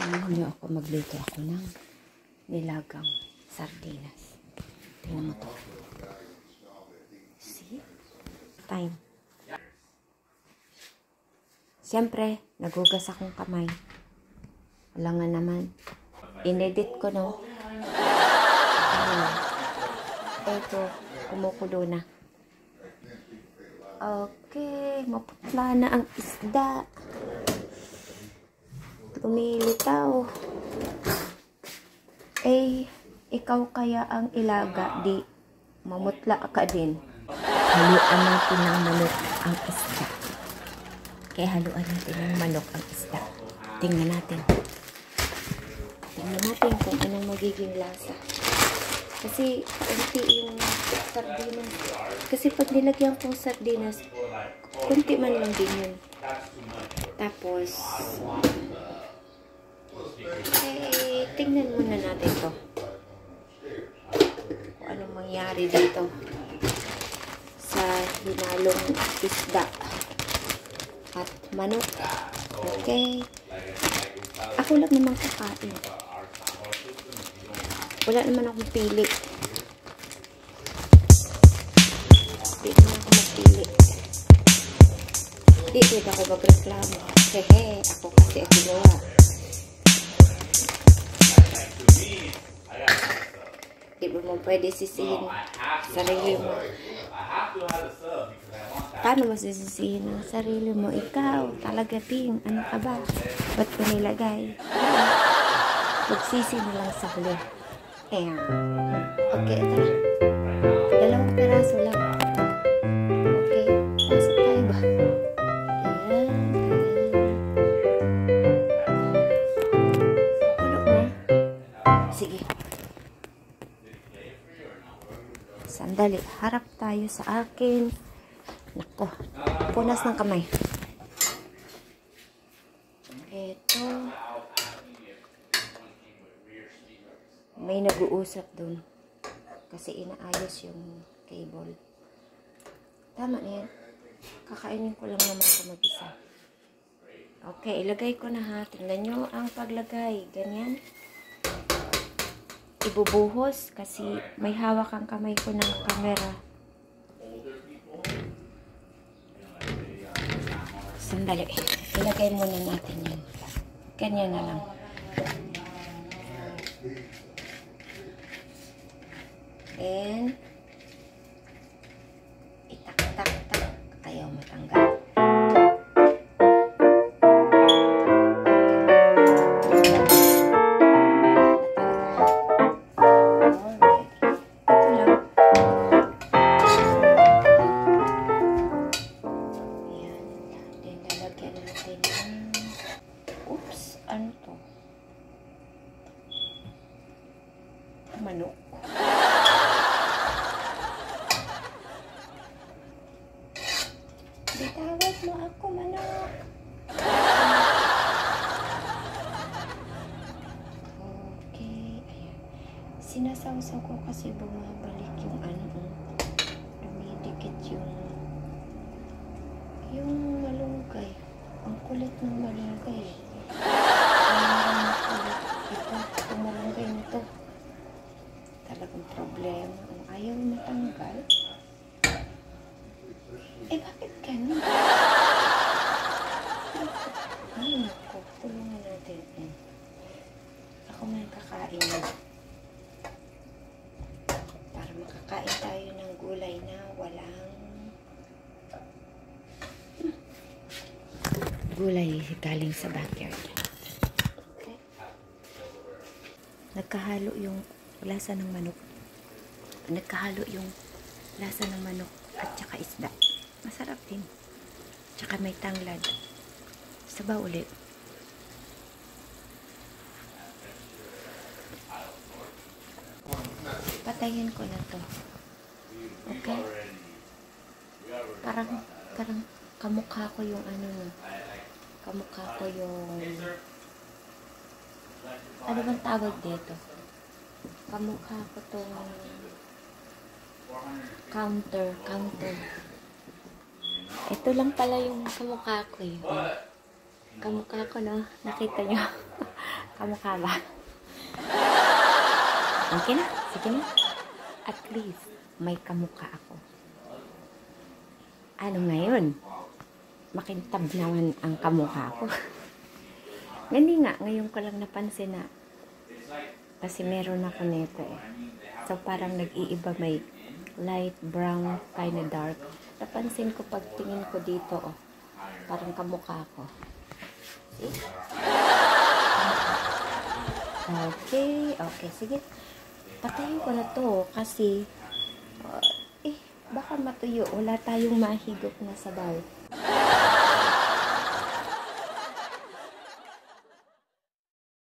Samahan niyo ako, magluto ako ng nilagang sardinas. Tingnan mo to. See? Time. Siyempre, nagugas akong kamay. Wala nga naman. Inedit ko, no? Ito, kumukulo na. Okay, maputla na ang isda. Lumilitaw. Eh, ikaw kaya ang ilaga, di mamutla ka din. Haluan natin ng manok ang isda. Kaya haluan natin ng manok ang isda. Tingnan natin. Tingnan natin kung anong magiging lasa. Kasi, kaunti yung sardinas. Kasi pag nilagyan kong sardinas, kunti man lang din yun. Tapos, tingnan muna natin to. Kung anong mangyari dito sa hinalong isda at manok. Okay. Ako lang naman kakain. Wala naman akong pili. Hindi naman ako magpili. Hindi pwede ako magreklamo. Hehe, ako kasi ang ginawa. Di ba mo pwede sisihin sarili mo? Paano mo sisisihin ang sarili mo? Ikaw, talaga ting, ano ka ba? Ba't ko nilagay? Magsisi na lang sa huli. Ayan. Okay, ito na. Dalawang peraso lang. Okay, pasok tayo ba? Ayan. Pulo mo? Sige. Sandali, harap tayo sa akin. Nako, punas ng kamay. Ito. May nag-uusap dun. Kasi inaayos yung cable. Tama na yan. Kakainin ko lang naman ito mag-isa. Okay, ilagay ko na ha. Tingnan nyo ang paglagay. Ganyan. Ibubuhos kasi may hawak ang kamay ko ng camera. Sandali. Ilagay muna natin yan. Ganyan na lang. And itak-tak-tak. Ayaw matanggal. Ano to? Manok. Bitawad mo ako, manok. Okay. Ayan. Sinasawsaw ko kasi bumabalik yung ano. Dumidikit yung malunggay. Ang kulit ng malunggay. Ito malunggay nito. Talagang problema. Ang ayaw matanggal. Eh, bakit ganun? Ay, naku. Tulungan natin. Ako man kakain. Para makakain tayo ng gulay na walang gulay galing sa backyard. Okay. Nagkahalo yung lasa ng manok. Nagkahalo yung lasa ng manok at saka isda. Masarap din. Tsaka may tanglad. Sabaw ulit. Patayin ko na to. Okay? Parang kamukha ko yung ano no. Kamukha ko yung ano bang tawag dito? Kamukha ko tong counter. Ito lang pala yung kamukha ko eh. Kamukha ko, no? Nakita nyo? Kamukha ba? Okay na, sige na. At least, may kamukha ako. Ano ngayon? Makintab naman ang kamukha ko. Hindi nga, ngayon ko lang napansin na kasi meron ako nito eh. So, parang nag-iiba, may light brown, kind of dark. Napansin ko pag tingin ko dito, oh, parang kamukha ko. See? Okay, sige. Patayin ko na to kasi baka matuyo. Wala tayong mahigop na sabaw.